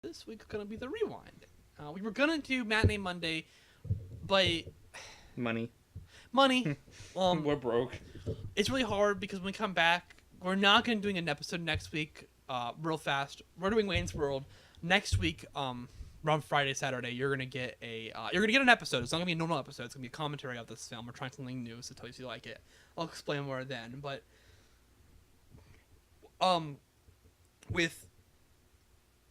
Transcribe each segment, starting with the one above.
This week's gonna be the rewind. We were gonna do Matinee Monday, but Money. We're broke. It's really hard because when we come back, we're not gonna doing an episode next week. Real fast. We're doing Wayne's World next week. Around Friday, Saturday, you're gonna get an episode. It's not gonna be a normal episode. It's gonna be a commentary of this film. We're trying something new, so tell you if you like it. I'll explain more then. But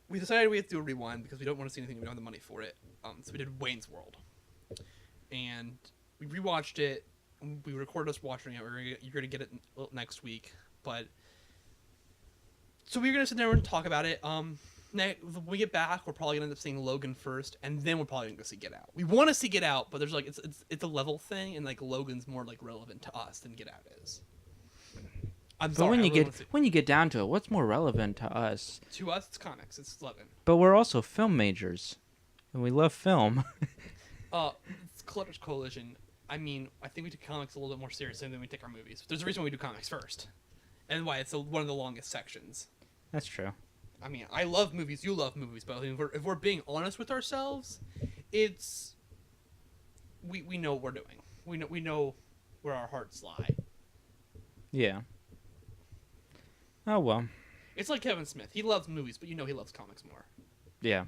we decided we had to do a rewind because we don't want to see anything. We don't have the money for it. So we did Wayne's World, and we rewatched it. We recorded us watching it. You're gonna get it next week, but so we're gonna sit there and talk about it. When we get back, we're probably gonna end up seeing Logan first, and then we're probably gonna go see Get Out. We want to see Get Out, but there's like it's a level thing, and like Logan's more like relevant to us than Get Out is. But when you get down to it, what's more relevant to us? To us, it's comics. It's 11. But we're also film majors, and we love film. It's Collectors Coalition. I mean, I think we take comics a little bit more seriously than we take our movies. There's a reason why we do comics first, and why it's one of the longest sections. That's true. I mean, I love movies. You love movies, but I mean, if we're being honest with ourselves, it's we know what we're doing. We know where our hearts lie. Yeah. Oh well. It's like Kevin Smith. He loves movies, but you know he loves comics more. Yeah.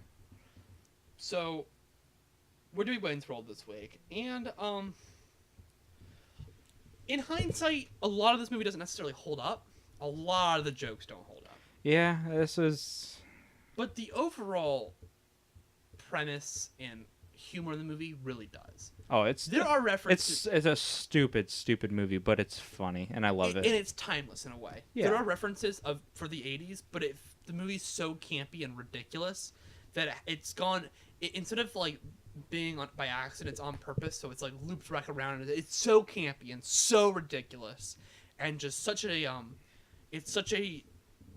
So we're doing Wayne's World this week, and in hindsight, a lot of this movie doesn't necessarily hold up. A lot of the jokes don't hold up. Yeah, this is. But the overall premise and humor in the movie really does. Oh, there are references. It's a stupid movie, but it's funny, and I love it. And it's timeless in a way. Yeah. There are references for the 80s, but the movie's so campy and ridiculous that it's gone. Instead of like being by accident, it's on purpose. So it's like looped back around. And it's so campy and so ridiculous, and just such a it's such a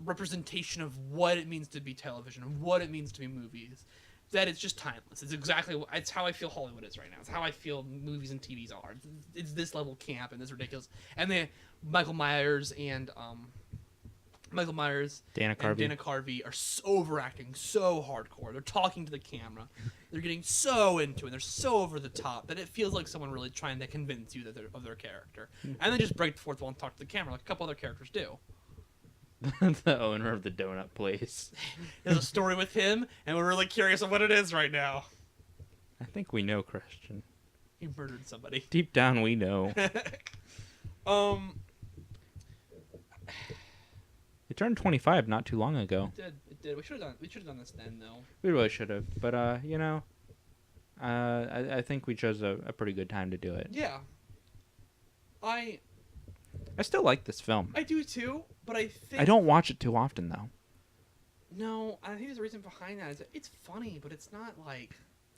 representation of what it means to be television and what it means to be movies. That it's just timeless. It's how I feel Hollywood is right now. It's how I feel movies and TVs are. It's this level camp and this ridiculous. And then Michael Myers and Dana Carvey are so overacting so hardcore. They're talking to the camera. They're getting so into it. They're so over the top that it feels like someone really trying to convince you that they're of their character. And they just break the fourth wall and talk to the camera like a couple other characters do. The owner of the donut place. There's a story with him, and we're really curious on what it is right now. I think we know, Christian. He murdered somebody. Deep down, we know. It turned 25 not too long ago. It did. We should have done this then, though. We really should have, but I think we chose a pretty good time to do it. Yeah. I still like this film. I do too, but I think I don't watch it too often though. No, I think there's a reason behind that. It's funny, but it's not like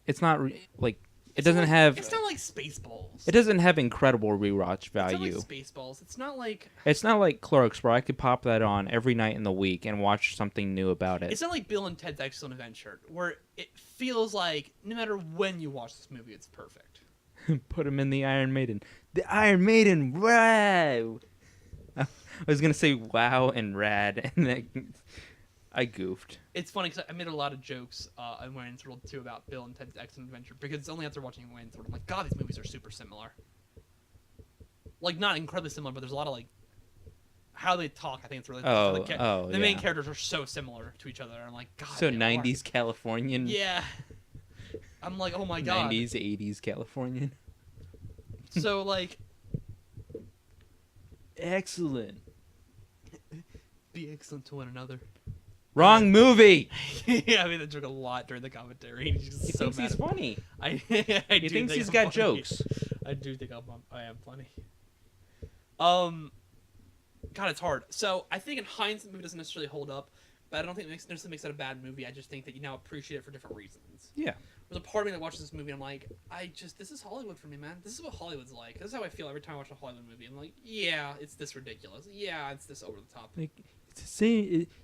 it's not like it doesn't have. It's not like Spaceballs. It doesn't have incredible rewatch value. It's not like Spaceballs. It's not like. It's not like Clerks, where I could pop that on every night in the week and watch something new about it. It's not like Bill and Ted's Excellent Adventure, where it feels like no matter when you watch this movie, it's perfect. Put him in the Iron Maiden. The Iron Maiden, wow! I was gonna say wow and rad, and then I goofed. It's funny because I made a lot of jokes in Wayne's World 2 about Bill and Ted's Excellent Adventure because it's only after watching Wayne's World I'm like, God, these movies are super similar. Like, not incredibly similar, but there's a lot of, like, how they talk, I think it's really... the main characters are so similar to each other. I'm like, God, so 90s Californian? Yeah. I'm like, oh my God. 90s, 80s Californian? So, like... Excellent. Be excellent to one another. Wrong movie. Yeah, I mean that joke a lot during the commentary. He thinks he's funny. He thinks he's got jokes. I do think I am funny. God, it's hard. So I think in hindsight, the movie doesn't necessarily hold up, but I don't think it necessarily makes it a bad movie. I just think that you now appreciate it for different reasons. Yeah. There's a part of me that watches this movie, I'm like, this is Hollywood for me, man. This is what Hollywood's like. This is how I feel every time I watch a Hollywood movie. I'm like, yeah, it's this ridiculous. Yeah, it's this over the top. Like,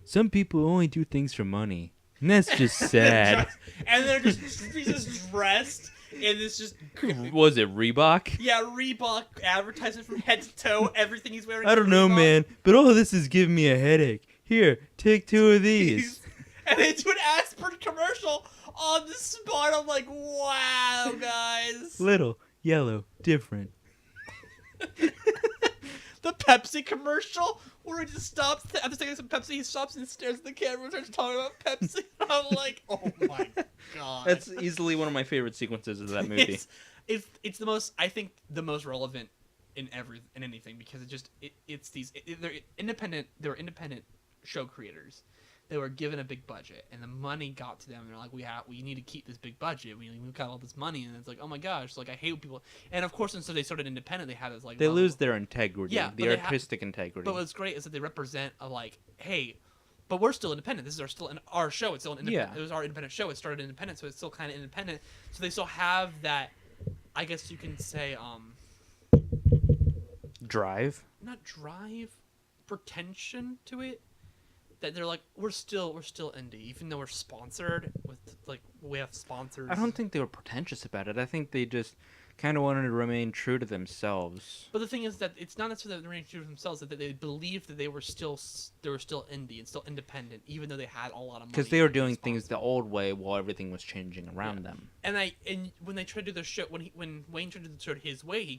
some people only do things for money, and that's just sad. And they're just dressed in this just... Was it Reebok? Yeah, Reebok advertisement from head to toe. Everything he's wearing. I don't know, man, but all of this is giving me a headache. Here, take 2 of these. and they do an aspirin commercial on the spot. I'm like, wow, guys. Little, yellow, different. The Pepsi commercial where he just stops after taking some Pepsi, he stops and stares at the camera and starts talking about Pepsi. I'm like, oh my god. That's easily one of my favorite sequences of that movie. It's the most, I think, the most relevant in anything, because they're independent show creators. They were given a big budget, and the money got to them. And they're like, we need to keep this big budget. We've got all this money, and it's like, oh my gosh, like I hate when people. And of course, and so they started independent. They had this like they lose their integrity, the artistic integrity. But what's great is that they represent a like, hey, but we're still independent. This is our show. It's still an independent. It was our independent show. It started independent, so it's still kind of independent. So they still have that, I guess you can say, drive. Not drive, pretension to it. That they're like, we're still indie, even though we're sponsored with, like, we have sponsors. I don't think they were pretentious about it. I think they just kind of wanted to remain true to themselves. But the thing is that it's not necessarily that they remained true to themselves, that they believed that they were still indie and still independent, even though they had a lot of money. Because they were doing things the old way while everything was changing around them. And when they tried to do their show, when Wayne tried to do the show his way, we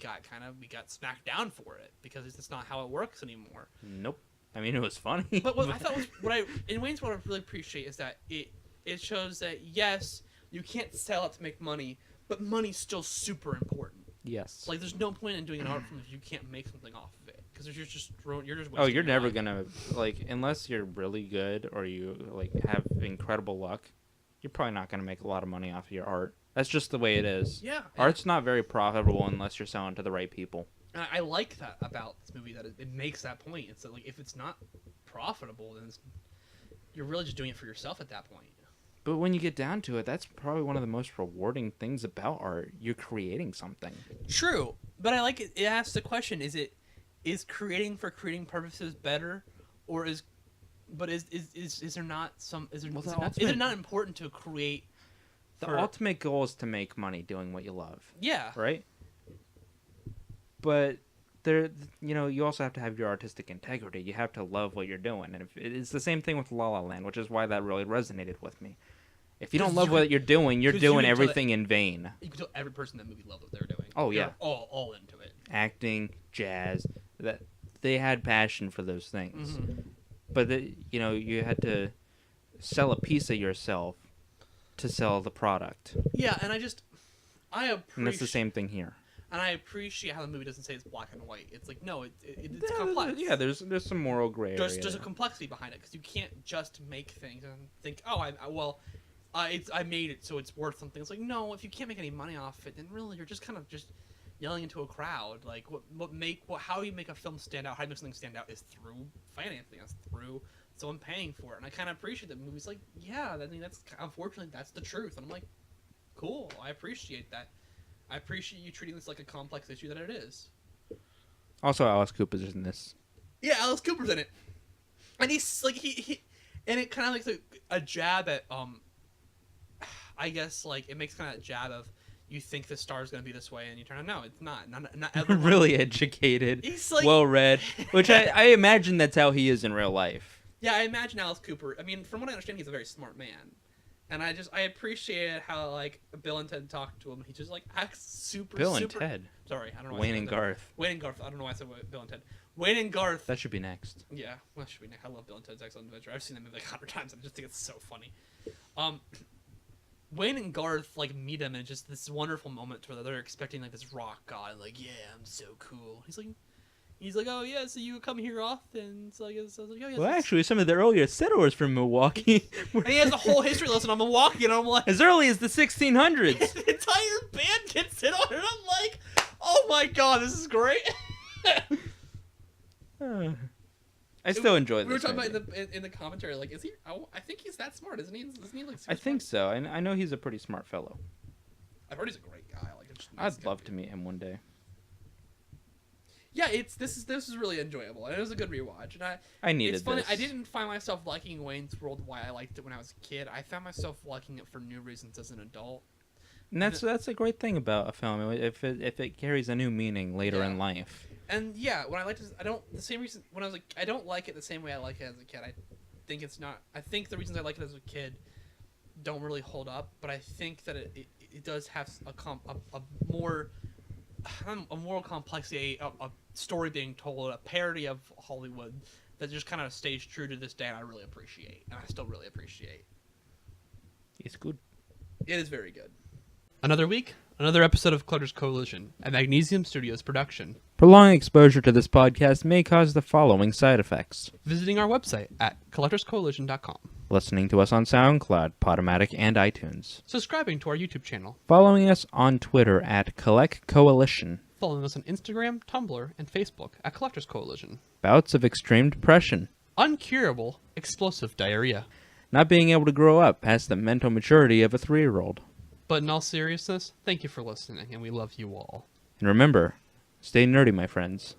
got smacked down for it, because it's not how it works anymore. Nope. I mean, it was funny. But what I thought was what I really appreciate is that it shows that yes, you can't sell it to make money, but money's still super important. Yes. Like, there's no point in doing an art film if you can't make something off of it, because you're just wasting you're your never life. gonna, like, unless you're really good or you like have incredible luck, you're probably not gonna make a lot of money off of your art. That's just the way it is. Yeah. Art's not very profitable unless you're selling to the right people. And I like that about this movie, that it makes that point. It's that, like, if it's not profitable, then you're really just doing it for yourself at that point. But when you get down to it, that's probably one of the most rewarding things about art. You're creating something. True, but I like it. It asks the question: is creating for creating purposes better, or is there not some? Is it not important to create? The ultimate goal is to make money doing what you love. Yeah. Right. But you also have to have your artistic integrity. You have to love what you're doing, and it's the same thing with La La Land, which is why that really resonated with me. If you don't love what you're doing, you're doing everything in vain. You can tell every person in that movie loved what they were doing. Oh yeah, all into it. Acting, jazz, that they had passion for those things. Mm-hmm. But you had to sell a piece of yourself to sell the product. Yeah, and I appreciate. And it's the same thing here. And I appreciate how the movie doesn't say it's black and white. It's like, no, it's complex. Yeah, there's some moral gray area. There's a complexity behind it, because you can't just make things and think, oh, I made it, so it's worth something. It's like, no, if you can't make any money off it, then really you're just kind of just yelling into a crowd. Like, how you make a film stand out, how you make something stand out is through financing. It's through someone paying for it. And I kind of appreciate that movies like, yeah, I mean, unfortunately that's the truth. And I'm like, cool, I appreciate that. I appreciate you treating this like a complex issue that it is. Also, Alice Cooper's in this. Yeah, Alice Cooper's in it, and he's like he and it kind of like a jab at I guess, like, it makes kind of a jab of, you think the star's gonna be this way, and you turn out, no, it's not. Not everyone. Really educated, he's like, well read, which I imagine that's how he is in real life. Yeah, I imagine Alice Cooper. I mean, from what I understand, he's a very smart man. And I appreciate how, like, Bill and Ted talk to him. He just, like, acts super. Bill and Ted. Sorry, I don't know. Wayne and Garth. Wayne and Garth. I don't know why I said Bill and Ted. Wayne and Garth. That should be next. Yeah, well, that should be next. I love Bill and Ted's Excellent Adventure. I've seen that movie like 100 times. I just think it's so funny. Wayne and Garth, like, meet him in just this wonderful moment where they're expecting, like, this rock god. Like, yeah, I'm so cool. He's like, oh, yeah, so you come here often? So I was like, oh, yeah. Well, actually, some of the earlier settlers from Milwaukee. And he has a whole history lesson on Milwaukee, and I'm like... As early as the 1600s. The entire band gets in on it, and I'm like, oh my god, this is great. I still enjoy this. We were talking about in the commentary, like, is he... I think he's that smart, isn't he? Isn't he, like, super I think smart? so. I know he's a pretty smart fellow. I've heard he's a great guy. Like, I'd love to meet him one day. Yeah, this is really enjoyable, and it was a good rewatch. And I needed it's funny. this. I didn't find myself liking Wayne's World why I liked it when I was a kid. I found myself liking it for new reasons as an adult. And that's a great thing about a film. If it carries a new meaning later in life. And yeah, when I liked it, I don't like it the same way I like it as a kid. think it's not. I think the reasons I like it as a kid don't really hold up, but I think that it does have a more complexity, a story being told, a parody of Hollywood that just kind of stays true to this day, and I really appreciate, and I still really appreciate. It's good. It is very good. Another week, another episode of Collectors Coalition, a Magnesium Studios production. Prolonged exposure to this podcast may cause the following side effects. Visiting our website at collectorscoalition.com. Listening to us on SoundCloud, PodOmatic, and iTunes. Subscribing to our YouTube channel. Following us on Twitter at Collect Coalition. Following us on Instagram, Tumblr, and Facebook at Collectors Coalition. Bouts of extreme depression. Uncurable, explosive diarrhea. Not being able to grow up past the mental maturity of a 3-year-old. But in all seriousness, thank you for listening, and we love you all. And remember, stay nerdy, my friends.